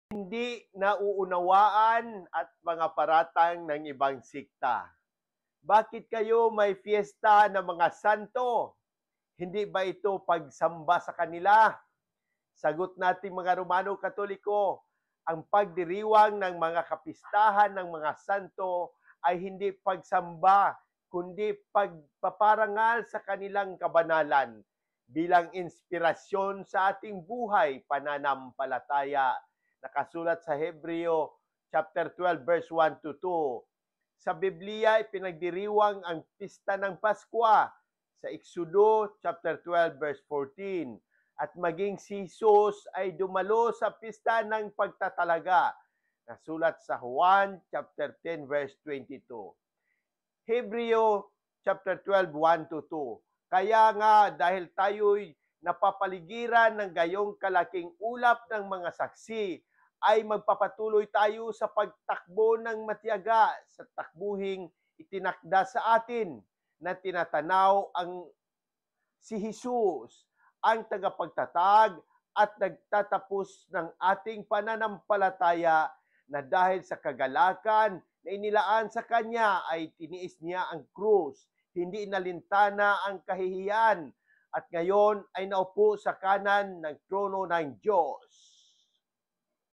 hindi nauunawaan at mga paratang ng ibang sikta. Bakit kayo may fiesta ng mga santo? Hindi ba ito pagsamba sa kanila? Sagot natin mga Romano Katoliko, ang pagdiriwang ng mga kapistahan ng mga santo ay hindi pagsamba, kundi pagpaparangal sa kanilang kabanalan bilang inspirasyon sa ating buhay pananampalataya. Nakasulat sa Hebreo chapter 12 verse 1 to 2. Sa Biblia, ipinagdiriwang ang pista ng Pasko sa Exodo chapter 12 verse 14. At maging si Jesus ay dumalo sa pista ng pagtatalaga. Nasulat sa Juan chapter 10 verse 22. Hebreo chapter 12 1 to 2. Kaya nga dahil tayo'y napapaligiran ng gayong kalaking ulap ng mga saksi, ay magpapatuloy tayo sa pagtakbo ng matiyaga sa takbuhing itinakda sa atin na tinatanaw ang si Jesus, ang tagapagtatag at nagtatapos ng ating pananampalataya, na dahil sa kagalakan na inilaan sa Kanya ay tiniis niya ang krus, hindi inalintana ang kahihiyan, at ngayon ay naupo sa kanan ng trono ng Diyos.